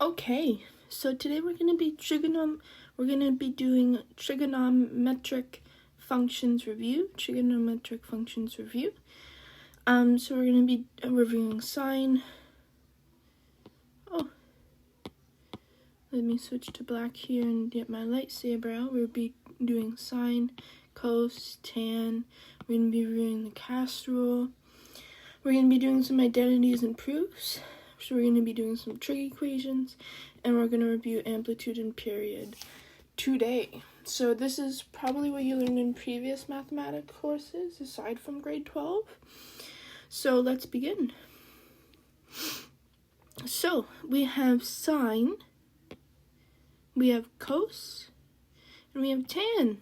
Okay, so today we're going to be doing trigonometric functions review. So we're going to be reviewing sine. Oh, let me switch to black here and get my lightsaber out. We'll be doing sine, cos, tan. We're going to be reviewing the cast rule. We're going to be doing some identities and proofs. So we're going to be doing some trig equations, and we're going to review amplitude and period today. So this is probably what you learned in previous mathematics courses, aside from grade 12. So let's begin. So we have sine, we have cos, and we have tan.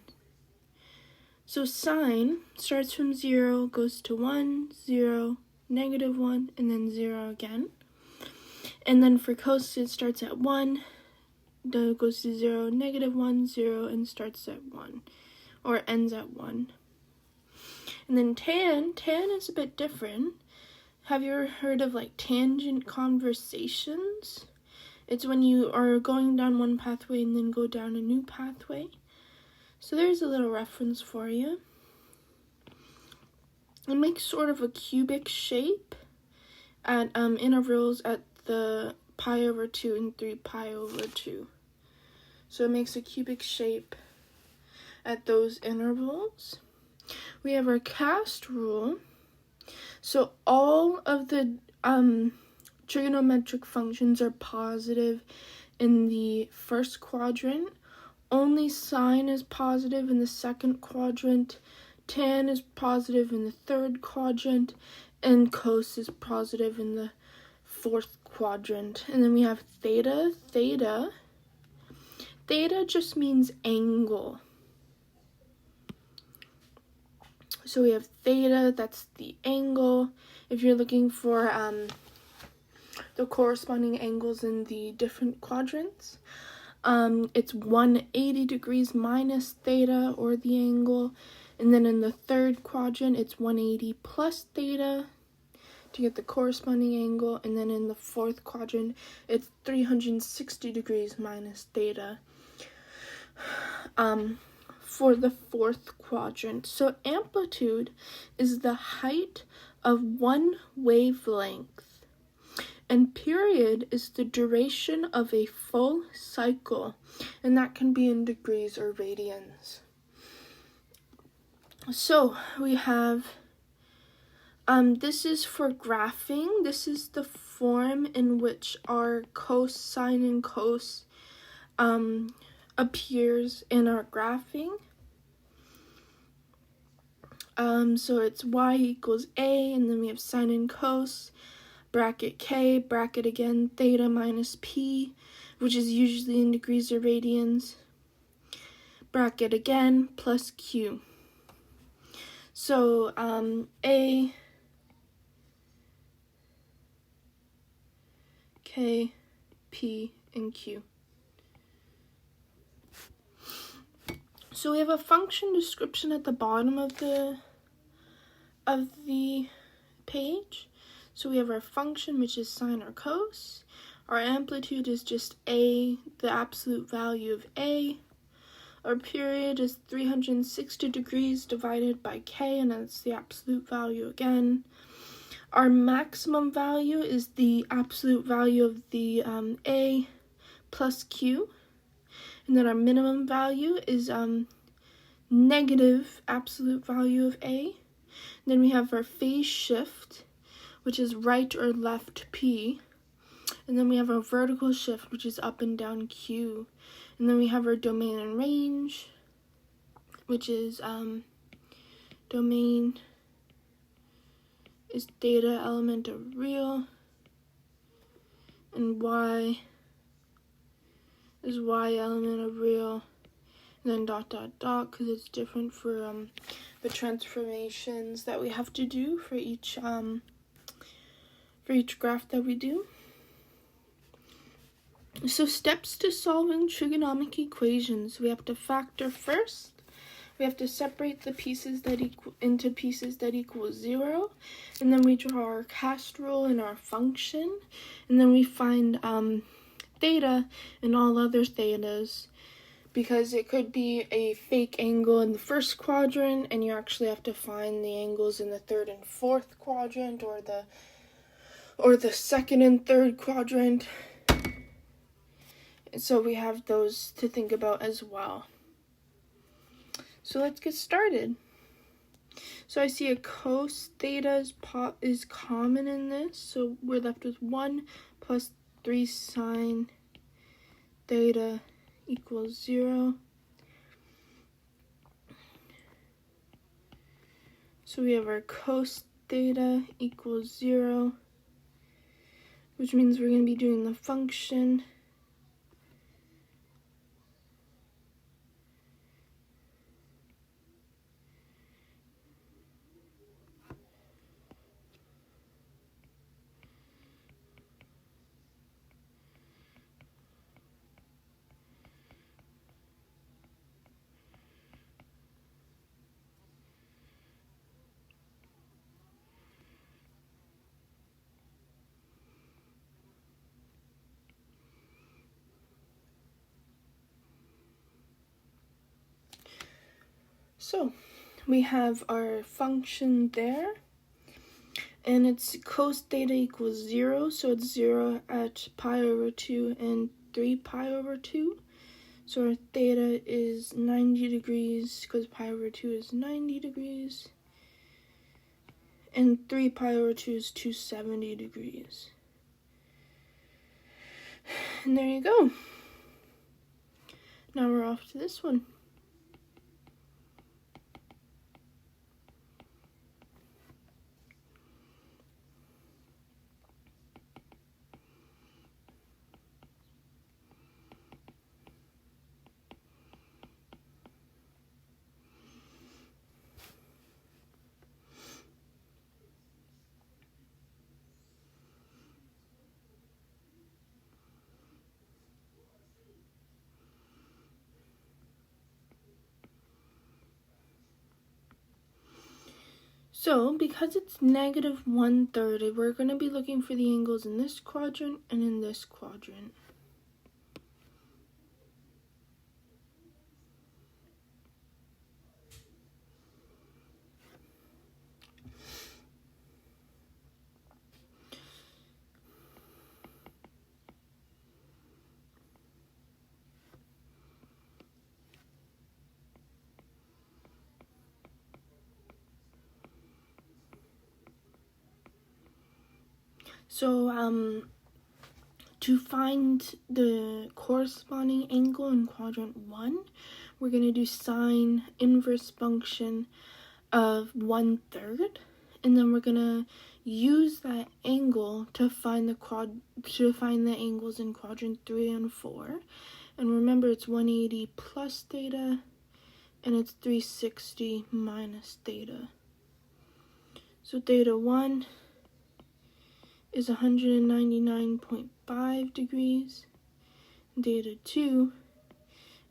So sine starts from 0, goes to 1, 0, -1, and then 0 again. And then for cos, it starts at 1, then it goes to 0, -1, 0, and starts at 1, or ends at 1. And then tan is a bit different. Have you ever heard of like tangent conversations? It's when you are going down one pathway and then go down a new pathway. So there's a little reference for you. It makes sort of a cubic shape at intervals at the pi over 2 and 3 pi over 2. So it makes a cubic shape at those intervals. We have our cast rule. So all of the trigonometric functions are positive in the first quadrant. Only sine is positive in the second quadrant. Tan is positive in the third quadrant. And cos is positive in the fourth quadrant. And then we have theta. Theta just means angle. So we have theta, that's the angle. If you're looking for the corresponding angles in the different quadrants, it's 180 degrees minus theta, or the angle. And then in the third quadrant, it's 180 plus theta to get the corresponding angle. And then in the fourth quadrant, it's 360 degrees minus theta for the fourth quadrant. So amplitude is the height of one wavelength, and period is the duration of a full cycle, and that can be in degrees or radians. So we have this is for graphing. This is the form in which our cosine and cos appears in our graphing. So it's y equals a, and then we have sine and cos, bracket k, bracket again, theta minus p, which is usually in degrees or radians, bracket again, plus q. So a, k, p, and q. So we have a function description at the bottom of the page. So we have our function, which is sine or cos. Our amplitude is just a, the absolute value of a. Our period is 360 degrees divided by k, and that's the absolute value again. Our maximum value is the absolute value of the a plus q. And then our minimum value is negative absolute value of a. And then we have our phase shift, which is right or left p. And then we have our vertical shift, which is up and down q. And then we have our domain and range, which is domain is data element of real, and y is y element of real, and then ... because it's different for the transformations that we have to do for each graph that we do. So steps to solving trigonometric equations: we have to factor first. We have to separate the pieces that into pieces that equal 0, and then we draw our cast rule and our function, and then we find theta and all other thetas, because it could be a fake angle in the first quadrant and you actually have to find the angles in the third and fourth quadrant, or the second and third quadrant. So we have those to think about as well. So let's get started. So I see a cos theta is common in this, so we're left with 1 plus 3 sine theta equals 0. So we have our cos theta equals 0, which means we're going to be doing the function So we have our function there, and it's cos theta equals 0, so it's 0 at pi over 2 and 3 pi over 2. So our theta is 90 degrees, because pi over 2 is 90 degrees, and 3 pi over 2 is 270 degrees. And there you go. Now we're off to this one. So, because it's negative 1/3, we're going to be looking for the angles in this quadrant and in this quadrant. So, to find the corresponding angle in quadrant 1, we're going to do sine inverse function of 1/3, and then we're going to use that angle to find the angles in quadrant 3 and 4. And remember, it's 180 plus theta, and it's 360 minus theta. So theta 1 is 199.5 degrees, and theta 2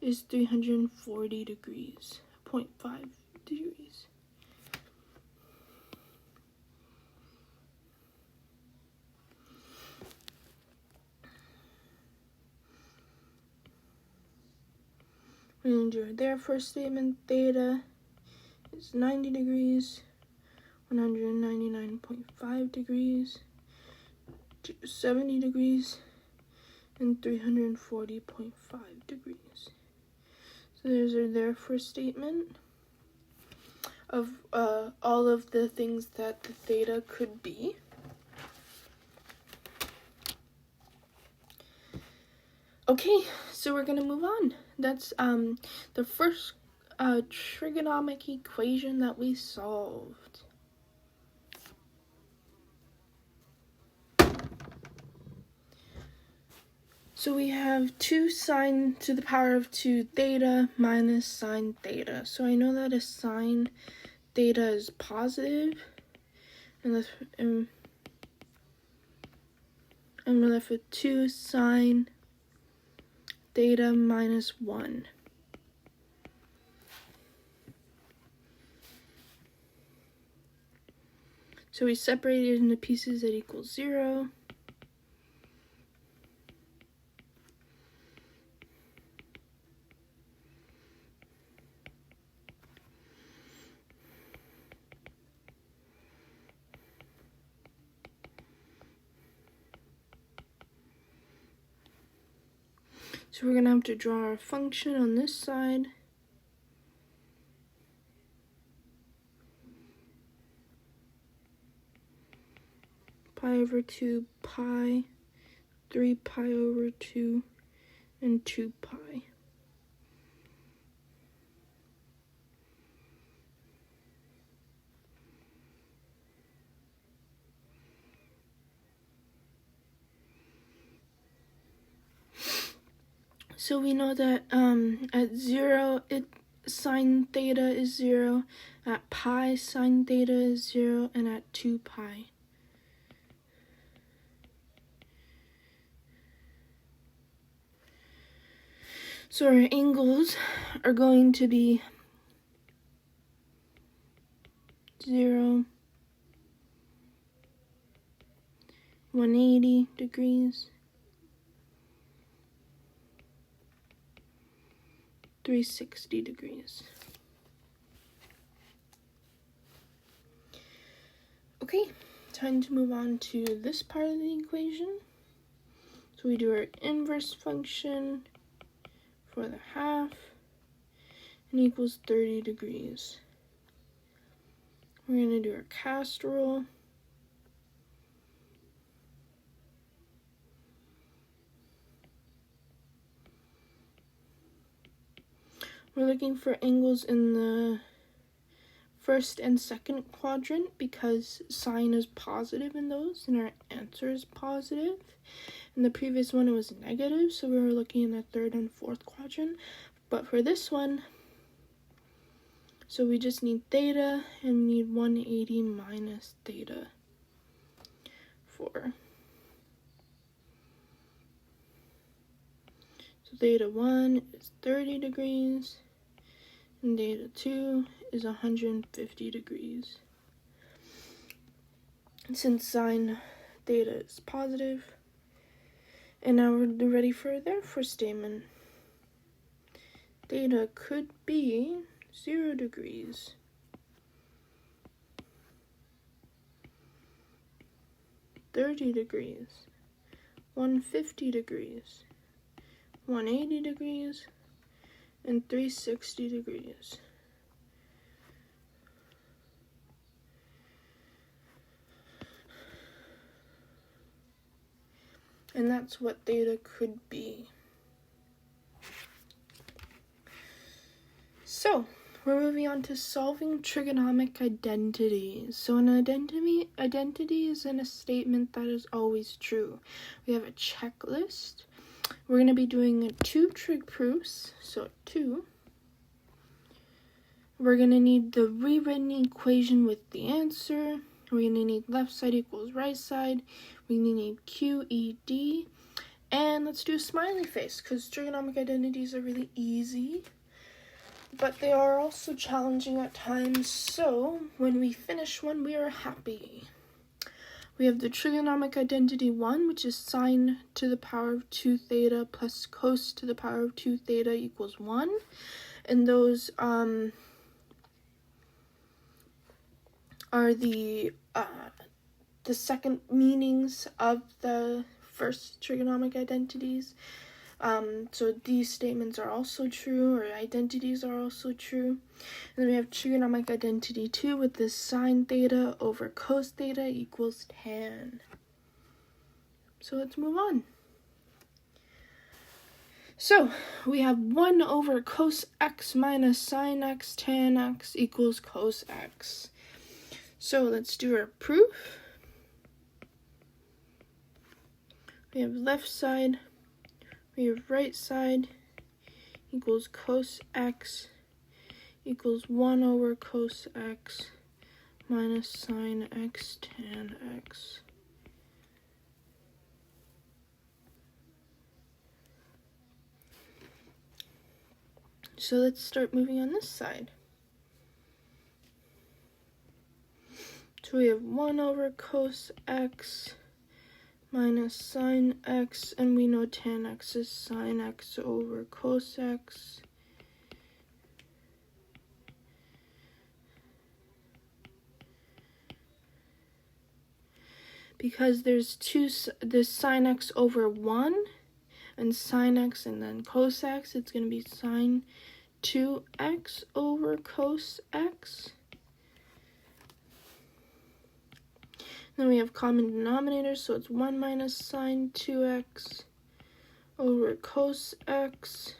is 340 degrees, 0.5 degrees. We're going to do our therefore statement. Theta is 90 degrees, 199.5 degrees, 270 degrees, and 340.5 degrees. So there's our therefore statement of all of the things that the theta could be. Okay, so we're gonna move on. That's the first trigonometric equation that we solved. So we have 2 sine to the power of 2 theta minus sine theta. So I know that a sine theta is positive, and we're left with 2 sine theta minus 1. So we separate it into pieces that equal 0. So we're going to have to draw our function on this side. Pi over 2 pi, 3 pi over 2, and 2 pi. So we know that at 0, sine theta is 0, at pi sine theta is 0, and at 2 pi. So our angles are going to be 0, 180 degrees, 360 degrees. Okay, time to move on to this part of the equation. So we do our inverse function for the half, and equals 30 degrees. We're going to do our cast rule. We're looking for angles in the first and second quadrant because sine is positive in those, and our answer is positive. In the previous one, it was negative, so we were looking in the third and fourth quadrant. But for this one, so we just need theta, and we need 180 minus theta for. So theta 1 is 30 degrees, and theta 2 is 150 degrees. Since sine theta is positive, and now we're ready for their first statement. Theta could be 0 degrees. 30 degrees. 150 degrees. 180 degrees. And 360 degrees. And that's what theta could be. So, we're moving on to solving trigonomic identities. So an identity is in a statement that is always true. We have a checklist. We're going to be doing 2 trig proofs. So 2. We're going to need the rewritten equation with the answer. We're going to need left side equals right side. We're going to need QED. And let's do a smiley face, because trigonomic identities are really easy, but they are also challenging at times. So when we finish one, we are happy. We have the trigonomic identity 1, which is sine to the power of 2 theta plus cos to the power of 2 theta equals 1. And those are the second meanings of the first trigonomic identities. So these statements are also true, or identities are also true. And then we have trigonomic identity 2 with this sine theta over cos theta equals tan. So let's move on. So we have 1 over cos x minus sine x tan x equals cos x. So let's do our proof. We have left side, we have right side equals cos x equals 1 over cos x minus sine x tan x. So let's start moving on this side. So we have 1 over cos x minus sine x, and we know tan x is sine x over cos x. Because there's this sine x over 1, and sine x and then cos x, it's going to be sine 2x over cos x. Then we have common denominators, so it's 1 minus sine 2x over cos x.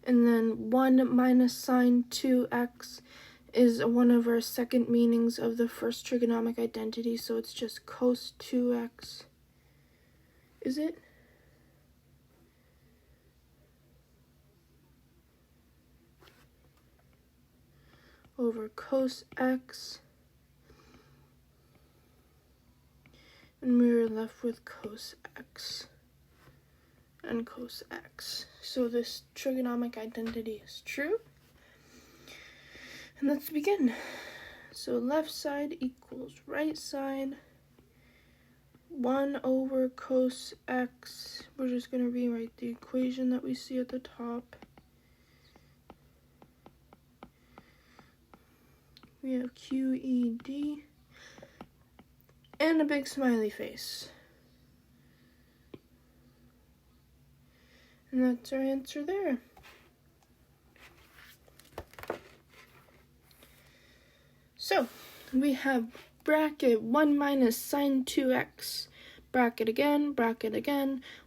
And then 1 minus sine 2x is one of our second meanings of the first trigonomic identity, so it's just cos 2x. Is it? Over cos x. And we're left with cos x and cos x. So this trigonomic identity is true. And let's begin. So left side equals right side. 1 over cos x. We're just going to rewrite the equation that we see at the top. We have QED. And a big smiley face. And that's our answer there. So, we have bracket 1 minus sine 2x, bracket again,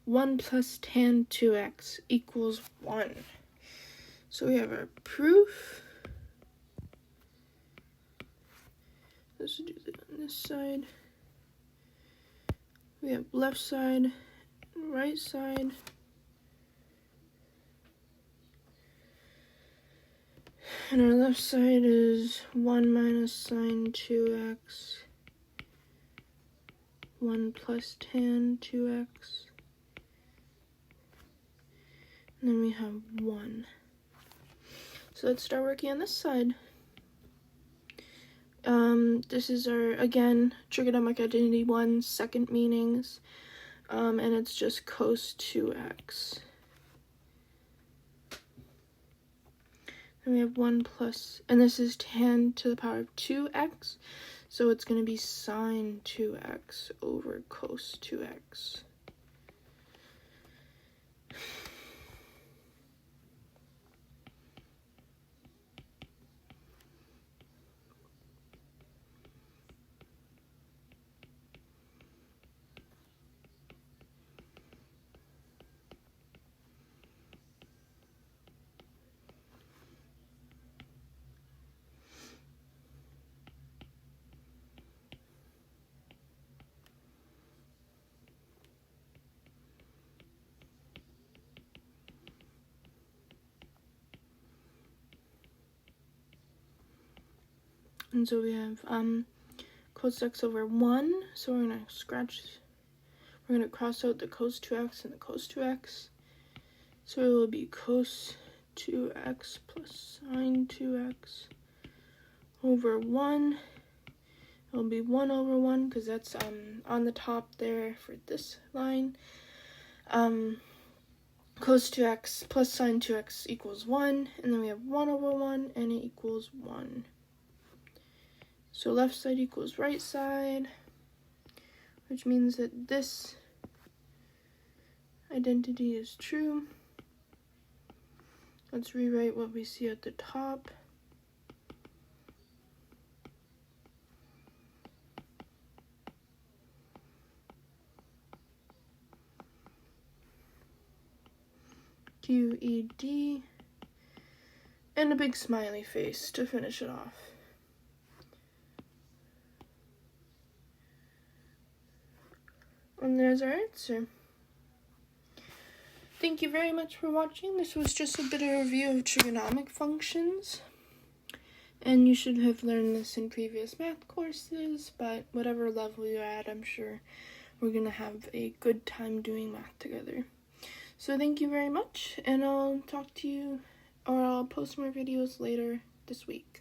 1 plus tan 2x equals 1. So we have our proof. Let's do that on this side. We have left side, right side. And our left side is 1 minus sine 2x, 1 plus tan 2x. And then we have 1. So let's start working on this side. This is our, again, trigonomic identity 1, second meanings, and it's just cos 2x. Then we have 1 plus, and this is tan to the power of 2x, so it's going to be sine 2x over cos 2x. And so we have cos x over 1, so we're going to cross out the cos 2x and the cos 2x. So it will be cos 2x plus sine 2x over 1. It will be 1 over 1 because that's on the top there for this line. Cos 2x plus sine 2x equals 1, and then we have 1 over 1, and it equals 1. So left side equals right side, which means that this identity is true. Let's rewrite what we see at the top. QED, and a big smiley face to finish it off. And there's our answer. Thank you very much for watching. This was just a bit of a review of trigonomic functions. And you should have learned this in previous math courses, but whatever level you're at, I'm sure we're going to have a good time doing math together. So thank you very much, and I'll talk to you, or I'll post more videos later this week.